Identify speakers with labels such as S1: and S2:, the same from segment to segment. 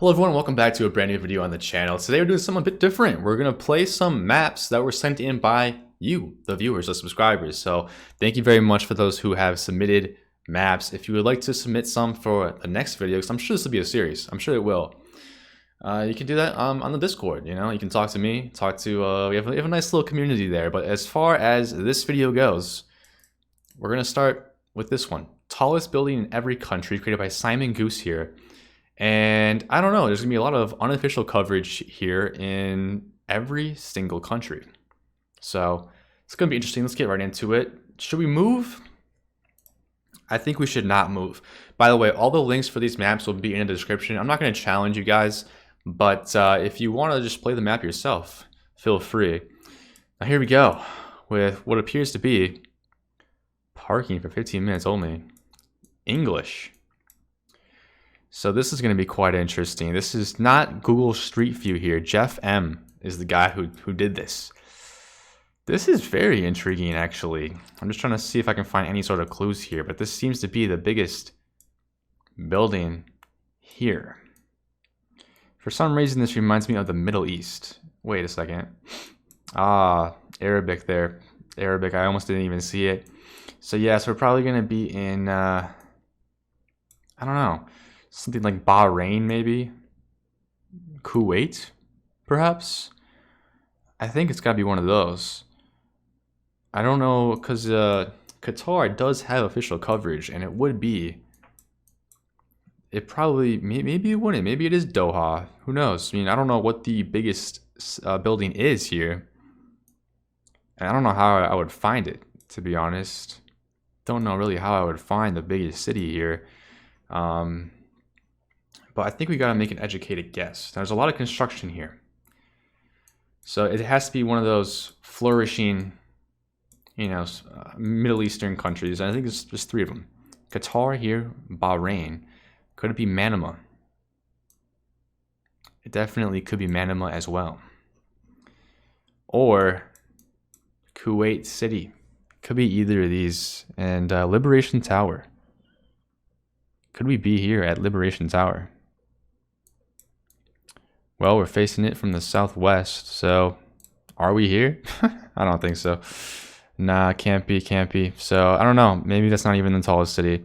S1: Hello everyone, welcome back to a brand new video on the channel. Today we're doing something a bit different. We're going to play some maps that were sent in by you, the viewers, the subscribers. So thank you very much for those who have submitted maps. If you would like to submit some for the next video, because I'm sure this will be a series, I'm sure it will. You can do that on the Discord, you know, you can talk to me, we have a nice little community there. But as far as this video goes, we're going to start with this one. Tallest building in every country, created by Simon Goose here. And I don't know, there's gonna be a lot of unofficial coverage here in every single country. So it's gonna be interesting. Let's get right into it. Should we move? I think we should not move. By the way, all the links for these maps will be in the description. I'm not gonna challenge you guys, but if you wanna just play the map yourself, feel free. Now here we go with what appears to be parking for 15 minutes only. English. So this is going to be quite interesting. This is not Google Street View here. Jeff M is the guy who did this. This is very intriguing, actually. I'm just trying to see if I can find any sort of clues here, but this seems to be the biggest building here. For some reason, this reminds me of the Middle East. Wait a second. Arabic there. Arabic, I almost didn't even see it. So yes, we're probably going to be in, I don't know. Something like Bahrain, maybe? Kuwait, perhaps? I think it's gotta be one of those. I don't know, because Qatar does have official coverage, and it would be... It probably... Maybe it wouldn't. Maybe it is Doha. Who knows? I mean, I don't know what the biggest building is here. And I don't know how I would find it, to be honest. Don't know really how I would find the biggest city here. But I think we gotta make an educated guess. There's a lot of construction here. So it has to be one of those flourishing, you know, Middle Eastern countries. I think there's three of them. Qatar here, Bahrain. Could it be Manama? It definitely could be Manama as well. Or Kuwait City. Could be either of these. And Liberation Tower. Could we be here at Liberation Tower? Well, we're facing it from the southwest, so are we here? I don't think so. Nah, can't be. So, I don't know. Maybe that's not even the tallest city.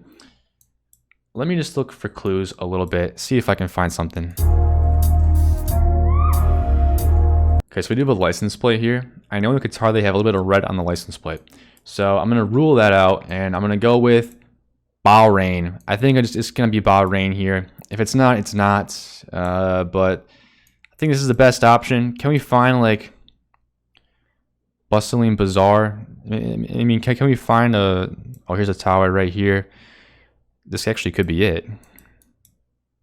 S1: Let me just look for clues a little bit, see if I can find something. Okay, so we do have a license plate here. I know in Qatar they have a little bit of red on the license plate. So, I'm going to rule that out, and I'm going to go with Bahrain. I think it's going to be Bahrain here. If it's not, it's not. But I think this is the best option. Can we find like bustling bazaar? I mean, can we find a... Oh, here's a tower right here. This actually could be it.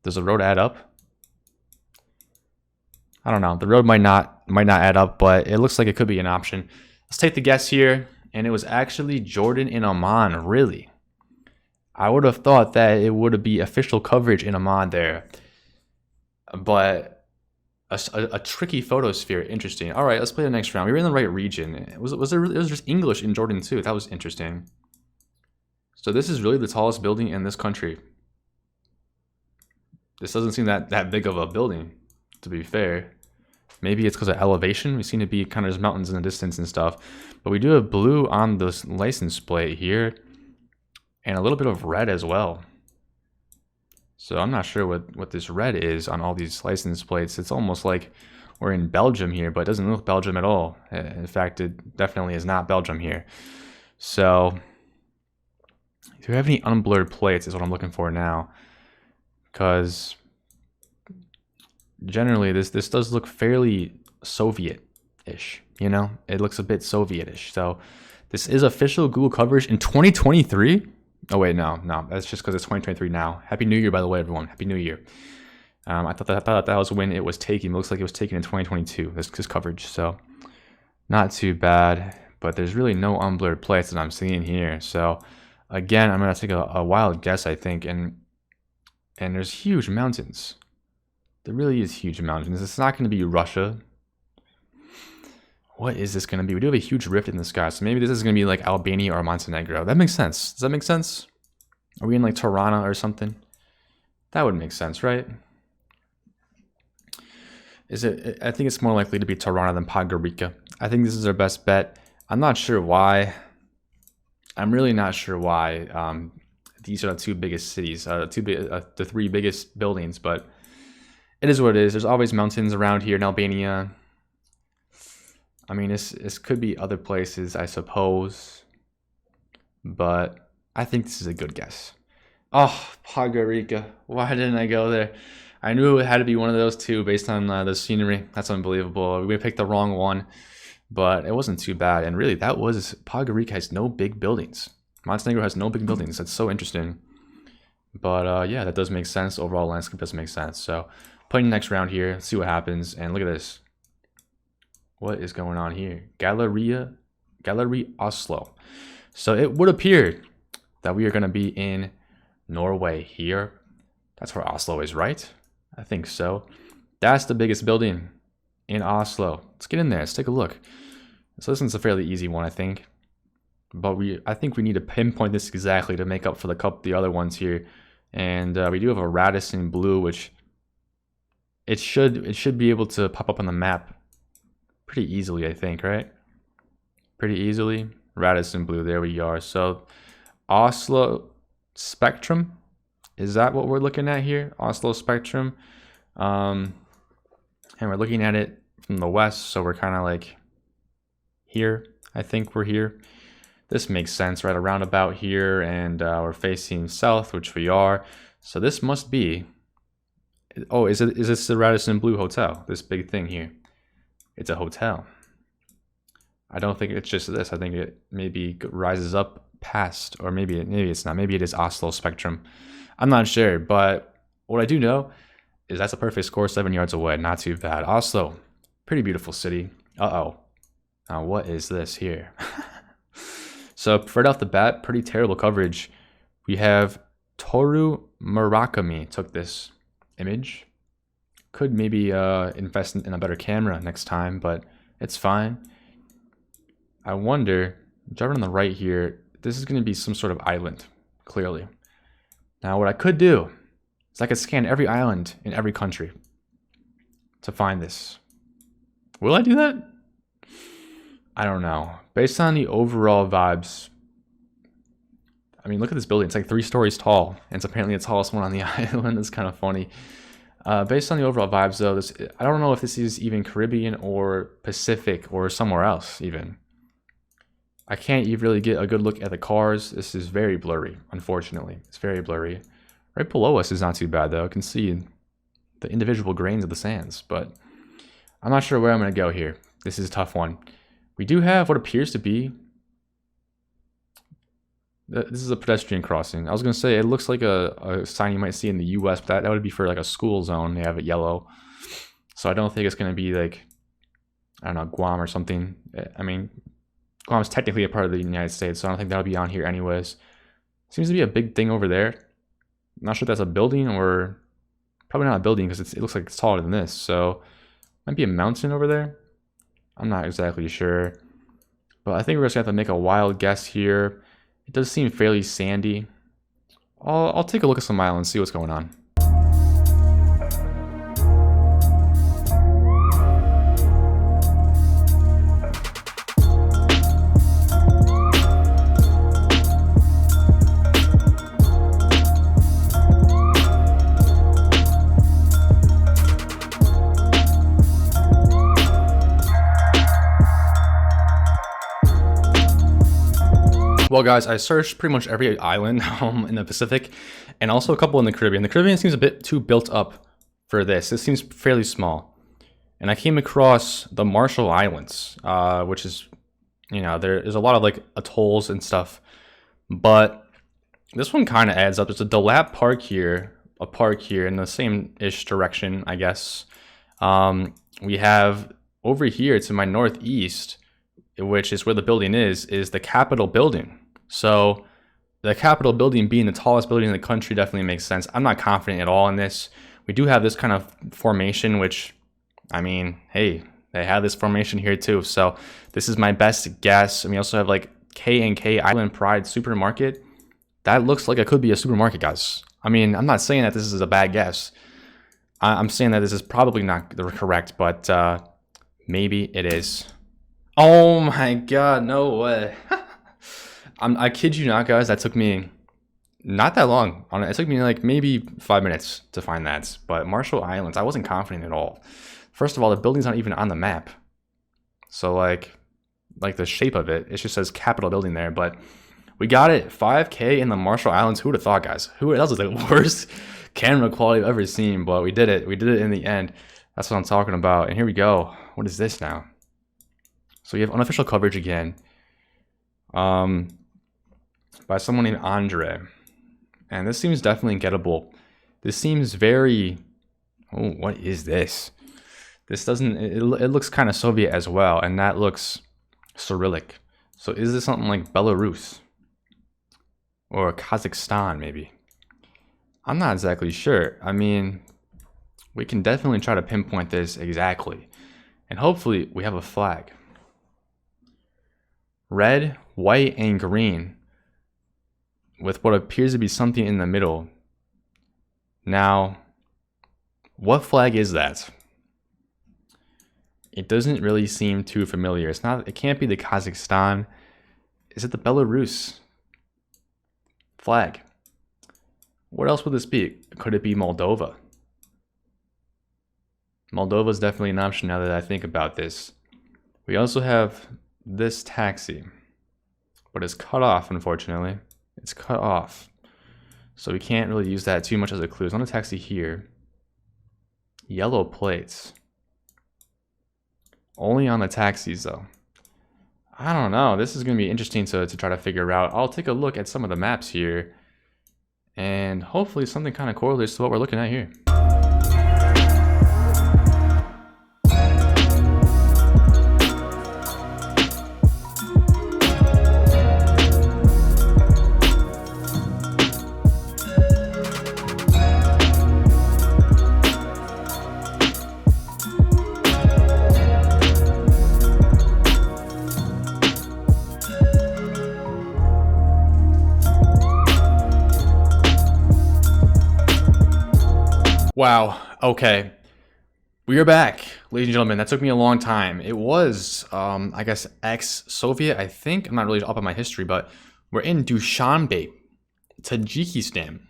S1: Does the road add up? I don't know. The road might not add up, but it looks like it could be an option. Let's take the guess here. And it was actually Jordan in Oman, really. I would have thought that it would be official coverage in Oman there. But a tricky photosphere, interesting. All right, let's play the next round. We were in the right region. It was just English in Jordan too. That was interesting. So this is really the tallest building in this country. This doesn't seem that big of a building, to be fair. Maybe it's because of elevation. We seem to be kind of just mountains in the distance and stuff. But we do have blue on the license plate here. And a little bit of red as well. So I'm not sure what this red is on all these license plates. It's almost like we're in Belgium here, but it doesn't look Belgium at all. In fact, it definitely is not Belgium here. So, do we have any unblurred plates is what I'm looking for now. Because generally this does look fairly Soviet-ish, you know? It looks a bit Soviet-ish. So, this is official Google coverage in 2023. Oh wait, no, that's just because it's 2023 now. Happy New Year, by the way, everyone. Happy New Year. I thought that was when it was taken. It looks like it was taken in 2022. This coverage, so not too bad. But there's really no unblurred plates that I'm seeing here. So again, I'm gonna take a wild guess, I think, and there's huge mountains. There really is huge mountains. It's not gonna be Russia. What is this going to be? We do have a huge rift in the sky, so maybe this is going to be like Albania or Montenegro. That makes sense. Does that make sense? Are we in like Tirana or something? That would make sense, right? Is it? I think it's more likely to be Tirana than Podgorica. I think this is our best bet. I'm not sure why. I'm really not sure why. These are the two biggest cities, the three biggest buildings, but it is what it is. There's always mountains around here in Albania. I mean, this could be other places, I suppose, but I think this is a good guess. Oh, Podgorica. Why didn't I go there? I knew it had to be one of those two based on the scenery. That's unbelievable. We picked the wrong one, but it wasn't too bad. And really, Podgorica has no big buildings. Montenegro has no big buildings. That's so interesting. But yeah, that does make sense. Overall landscape does make sense. So playing the next round here, let's see what happens. And look at this. What is going on here? Gallery Oslo. So it would appear that we are going to be in Norway here. That's where Oslo is, right? I think so. That's the biggest building in Oslo. Let's get in there. Let's take a look. So this one's a fairly easy one, I think. But I think we need to pinpoint this exactly to make up for the other ones here. And we do have a Radisson blue, which it should be able to pop up on the map pretty easily, I think, right? Pretty easily. Radisson blue, there we are. So Oslo Spectrum, is that what we're looking at here? Oslo Spectrum. And we're looking at it from the west, so we're kind of like here. I think we're here. This makes sense, right around about here, and we're facing south, which we are. So this must be. Oh, is this the Radisson Blue Hotel? This big thing here. It's a hotel. I don't think it's just this. I think it maybe rises up past, or maybe it's not. Maybe it is Oslo Spectrum. I'm not sure, but what I do know is that's a perfect score, 7 yards away. Not too bad. Oslo, pretty beautiful city. Uh-oh. Now what is this here? So right off the bat, pretty terrible coverage. We have Toru Murakami took this image. Could maybe invest in a better camera next time, but it's fine. I wonder, driving on the right here, this is going to be some sort of island, clearly. Now what I could do is I could scan every island in every country to find this. Will I do that? I don't know. Based on the overall vibes, I mean, look at this building. It's like 3 stories tall, and it's apparently the tallest one on the island. It's kind of funny. Based on the overall vibes, though, I don't know if this is even Caribbean or Pacific or somewhere else, even. I can't even really get a good look at the cars. This is very blurry, unfortunately. It's very blurry. Right below us is not too bad, though. I can see the individual grains of the sands, but I'm not sure where I'm going to go here. This is a tough one. We do have what appears to be... This is a pedestrian crossing. I was going to say, it looks like a sign you might see in the US, but that would be for like a school zone. They have it yellow. So I don't think it's going to be like, I don't know, Guam or something. I mean, Guam's technically a part of the United States, so I don't think that'll be on here anyways. Seems to be a big thing over there. I'm not sure if that's a building or... Probably not a building because it looks like it's taller than this. So, might be a mountain over there. I'm not exactly sure. But I think we're just going to have to make a wild guess here. It does seem fairly sandy. I'll take a look at some islands and see what's going on. Well, guys, I searched pretty much every island in the Pacific and also a couple in the Caribbean. The Caribbean seems a bit too built up for this. It seems fairly small. And I came across the Marshall Islands, which is, you know, there's a lot of like atolls and stuff. But this one kind of adds up. There's a Delap Park here, a park here in the same-ish direction, I guess. We have over here to my northeast, which is where the building is the Capitol building. So the Capitol building being the tallest building in the country definitely makes sense. I'm not confident at all in this. We do have this kind of formation, which, I mean, hey, they have this formation here too. So this is my best guess. And we also have like K&K Island Pride Supermarket. That looks like it could be a supermarket, guys. I mean, I'm not saying that this is a bad guess. I'm saying that this is probably not correct, but maybe it is. Oh my god, no way. I kid you not, guys. That took me not that long. It took me like maybe 5 minutes to find that. But Marshall Islands, I wasn't confident at all. First of all, the building's not even on the map. So like the shape of it, it just says Capitol building there. But we got it, 5K in the Marshall Islands. Who would have thought, guys? That was the worst camera quality I've ever seen, but we did it. We did it in the end. That's what I'm talking about. And here we go. What is this now? So you have unofficial coverage again. By someone named Andre. And this seems definitely gettable. This seems very... Oh, what is this? This doesn't... It looks kind of Soviet as well, and that looks Cyrillic. So is this something like Belarus? Or Kazakhstan, maybe? I'm not exactly sure. I mean, we can definitely try to pinpoint this exactly. And hopefully we have a flag. Red, white, and green. With what appears to be something in the middle. Now, what flag is that? It doesn't really seem too familiar. It can't be the Kazakhstan. Is it the Belarus flag? What else would this be? Could it be Moldova? Moldova is definitely an option now that I think about this. We also have this taxi, but it's cut off, unfortunately. It's cut off. So we can't really use that too much as a clue. There's not a taxi here. Yellow plates. Only on the taxis, though. I don't know. This is going to be interesting to try to figure out. I'll take a look at some of the maps here. And hopefully something kind of correlates to what we're looking at here. Wow. Okay. We are back, ladies and gentlemen. That took me a long time. It was, I guess, ex-Soviet, I think. I'm not really up on my history, but we're in Dushanbe, Tajikistan.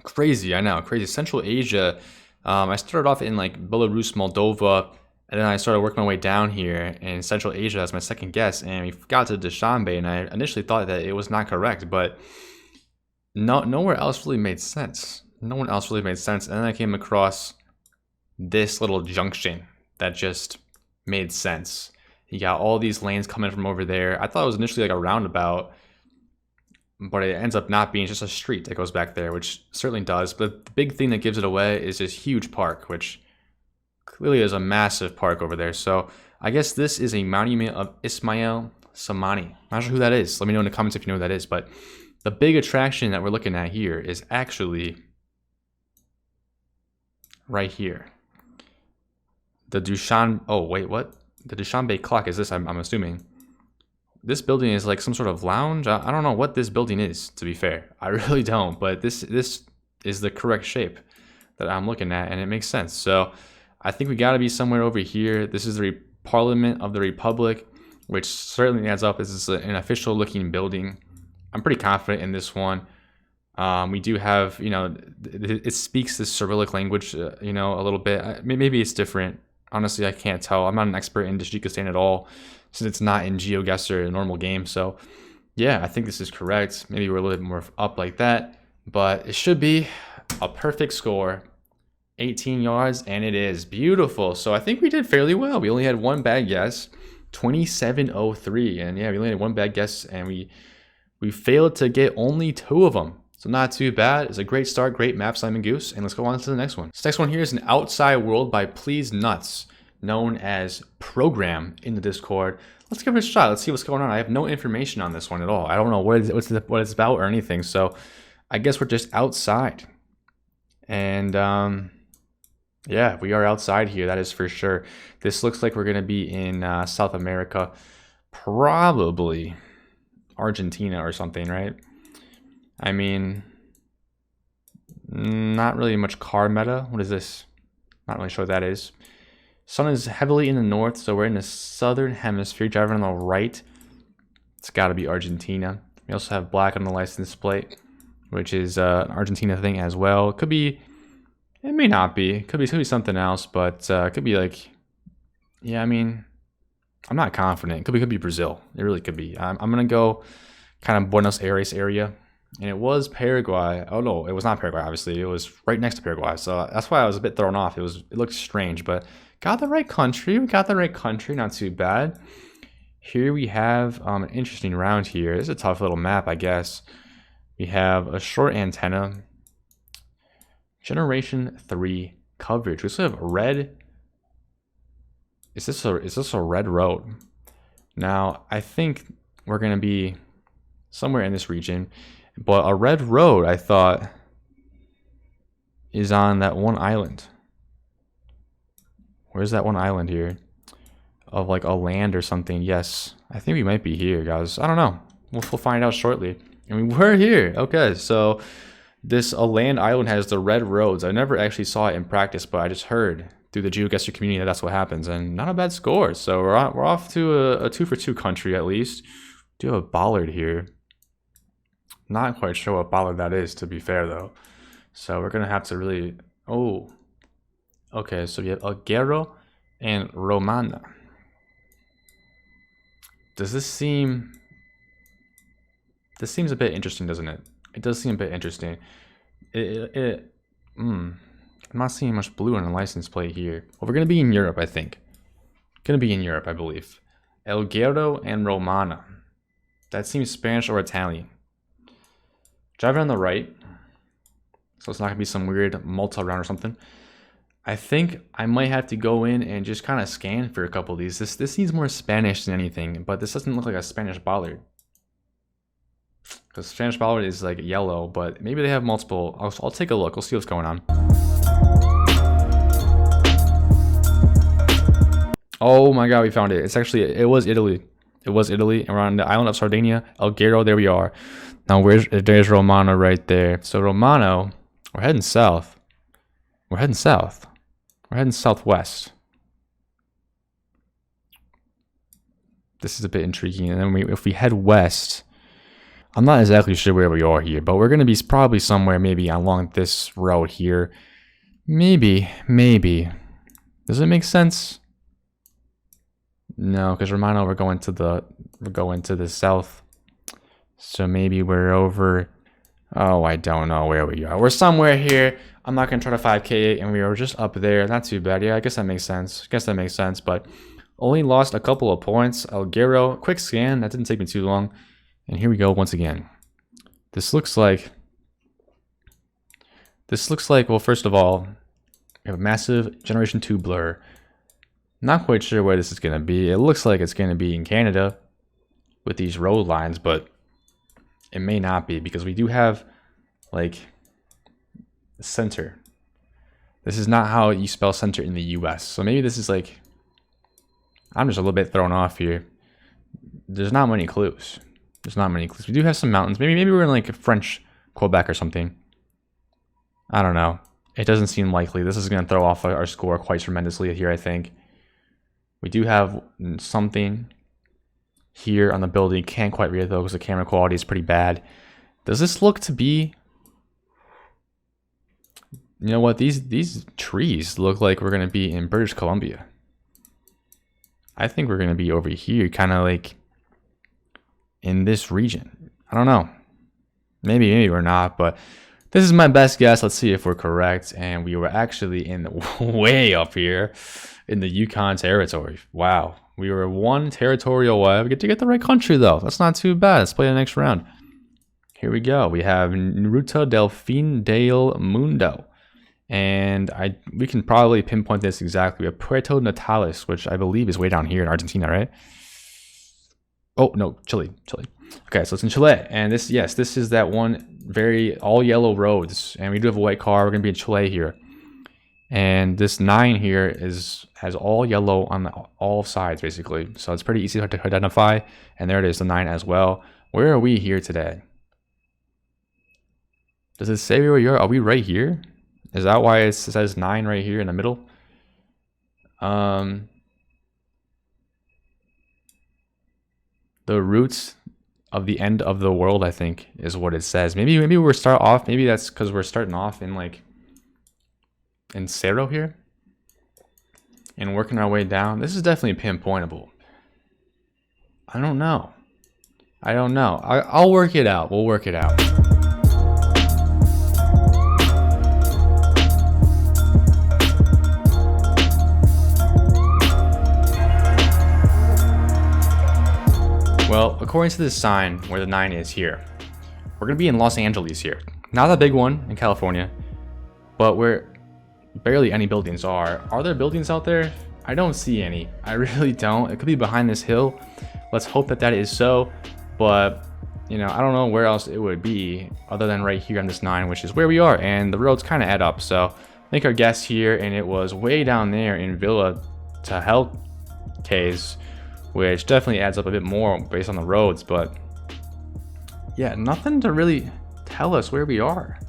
S1: Crazy, I know. Crazy. Central Asia. I started off in like Belarus, Moldova, and then I started working my way down here in Central Asia as my second guess, and we got to Dushanbe, and I initially thought that it was not correct, but nowhere else really made sense. No one else really made sense. And then I came across this little junction that just made sense. You got all these lanes coming from over there. I thought it was initially like a roundabout, but it ends up not being. Just a street that goes back there, which certainly does. But the big thing that gives it away is this huge park, which clearly is a massive park over there. So I guess this is a monument of Ismail Samani. Not sure who that is. Let me know in the comments if you know who that is. But the big attraction that we're looking at here is actually right here. The Dushan... Oh, wait, what? The Dushanbe clock is this, I'm assuming. This building is like some sort of lounge. I don't know what this building is, to be fair. I really don't, but this is the correct shape that I'm looking at, and it makes sense. So I think we got to be somewhere over here. This is the Parliament of the Republic, which certainly adds up. This is an official looking building. I'm pretty confident in this one. We do have, you know, it speaks the Cyrillic language, you know, a little bit. Maybe it's different. Honestly, I can't tell. I'm not an expert in Tajikistan at all, since it's not in Geoguessr, a normal game. So, yeah, I think this is correct. Maybe we're a little bit more up like that, but it should be a perfect score. 18 yards, and it is beautiful. So I think we did fairly well. We only had one bad guess, 2703, and yeah, we only had one bad guess, and we failed to get only 2 of them. So not too bad. It's a great start, great map, Simon Goose. And let's go on to the next one. This next one here is an Outside World by Please Nuts, known as Program in the Discord. Let's give it a shot. Let's see what's going on. I have no information on this one at all. I don't know what it's about or anything. So I guess we're just outside. And yeah, we are outside here. That is for sure. This looks like we're going to be in South America. Probably Argentina or something, right? I mean, Not really much car meta. What is this? Not really sure what that is. Sun is heavily in the north, so we're in the southern hemisphere. Driving on the right, it's got to be Argentina. We also have black on the license plate, which is an Argentina thing as well. It could be, it may not be. It could be something else, but it could be like, yeah, I mean, I'm not confident. It could be Brazil. It really could be. I'm gonna go kind of Buenos Aires area. And it was Paraguay. Oh no, it was not Paraguay, obviously. It was right next to Paraguay. So that's why I was a bit thrown off. It looked strange, but got the right country. We got the right country, not too bad. Here we have an interesting round here. It's a tough little map, I guess. We have a short antenna. Generation 3 coverage. We also have red. Is this a red road? Now, I think we're gonna be somewhere in this region. But a red road, I thought, is on that one island. Where's that one island here? Of like a land or something. Yes, I think we might be here, guys. I don't know. We'll find out shortly. I mean, we're here. Okay, so this land island has the red roads. I never actually saw it in practice, but I just heard through the Geoguessr community that that's what happens. And not a bad score. So we're off to a 2-for-2 country at least. We do have a bollard here. Not quite sure what bollard that is, to be fair, though. So we're going to have to really... Oh. Okay, so we have Alguero and Romana. Does this seem... This seems a bit interesting, doesn't it? It does seem a bit interesting. I'm not seeing much blue on the license plate here. Well, we're going to be in Europe, I think. Going to be in Europe, I believe. Alguero and Romana. That seems Spanish or Italian. Driving on the right, so it's not gonna be some weird multi round or something. I think I might have to go in and just kind of scan for a couple of these. This needs more Spanish than anything, but this doesn't look like a Spanish bollard. Because Spanish bollard is like yellow, but maybe they have multiple. I'll take a look. We'll see what's going on. Oh my god, we found it. It was Italy. It was Italy, and we're on the island of Sardinia. Alguero, there we are. Now there's Romano right there. So Romano, we're heading south. We're heading south. We're heading southwest. This is a bit intriguing. And then if we head west, I'm not exactly sure where we are here, but we're going to be probably somewhere maybe along this road here. Maybe. Does it make sense? No, because Romano, we're going to the south. So maybe we're over. Oh, I don't know where we are. We're somewhere here. I'm not gonna try to 5K, and we were just up there. Not too bad. Yeah, I guess that makes sense. But only lost a couple of points. Alguero, quick scan. That didn't take me too long. And here we go once again. This looks like. Well, first of all, we have a massive Generation 2 blur. Not quite sure where this is gonna be. It looks like it's gonna be in Canada with these road lines, but it may not be, because we do have like center. This is not how you spell center in the US. So maybe this is like, I'm just a little bit thrown off here. There's not many clues. We do have some mountains. Maybe we're in like French Quebec or something. I don't know. It doesn't seem likely. This is going to throw off our score quite tremendously here, I think. We do have something here on the building. Can't quite read it though because the camera quality is pretty bad. Does this look to be... You know what? These trees look like we're going to be in British Columbia. I think we're going to be over here, kind of like in this region. I don't know. Maybe we're not, but this is my best guess. Let's see if we're correct. And we were actually in way up here in the Yukon territory. Wow. We were one territory away. We get to get the right country, though. That's not too bad. Let's play the next round. Here we go. We have Ruta del Fin del Mundo. And we can probably pinpoint this exactly. We have Puerto Natales, which I believe is way down here in Argentina, right? Oh, no, Chile. Okay, so it's in Chile. And this is that one very all yellow roads. And we do have a white car. We're going to be in Chile here. And this 9 here has all yellow on all sides, basically. So it's pretty easy to identify. And there it is, the 9 as well. Where are we here today? Does it say where we are? Are we right here? Is that why it says 9 right here in the middle? The roots of the end of the world, I think, is what it says. Maybe we're start off. Maybe that's because we're starting off in like in Cerro here and working our way down. This is definitely pinpointable. I don't know. I'll work it out. We'll work it out. Well, according to this sign where the 9 is here, we're going to be in Los Angeles here. Not that big one in California, but where barely any buildings are. Are there buildings out there? I don't see any. I really don't. It could be behind this hill. Let's hope that is so. But, you know, I don't know where else it would be other than right here on this 9, which is where we are. And the roads kind of add up. So make our guess here. And it was way down there in Villa Tahel Cays, which definitely adds up a bit more based on the roads. But yeah, nothing to really tell us where we are.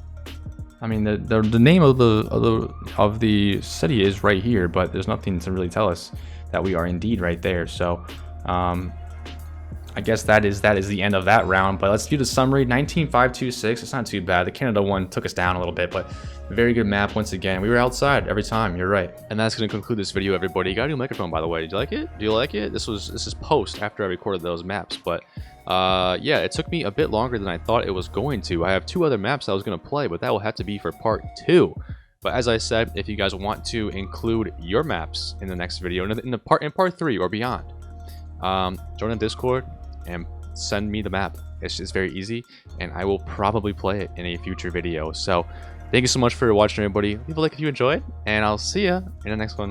S1: I mean, the name of the city is right here, but there's nothing to really tell us that we are indeed right there. So I guess that is the end of that round. But let's do the summary. 19526. It's not too bad. The Canada one took us down a little bit, but very good map once again. We were outside every time. You're right. And that's going to conclude this video, everybody. You got a new microphone, by the way. Did you like it? Do you like it? This is post after I recorded those maps, but yeah, it took me a bit longer than I thought it was going to. I have 2 other maps I was going to play, but that will have to be for part 2. But as I said, if you guys want to include your maps in the next video, in part 3 or beyond, join the Discord and send me the map. It's just very easy, and I will probably play it in a future video. So thank you so much for watching, everybody. Leave a like if you enjoyed, and I'll see ya in the next one.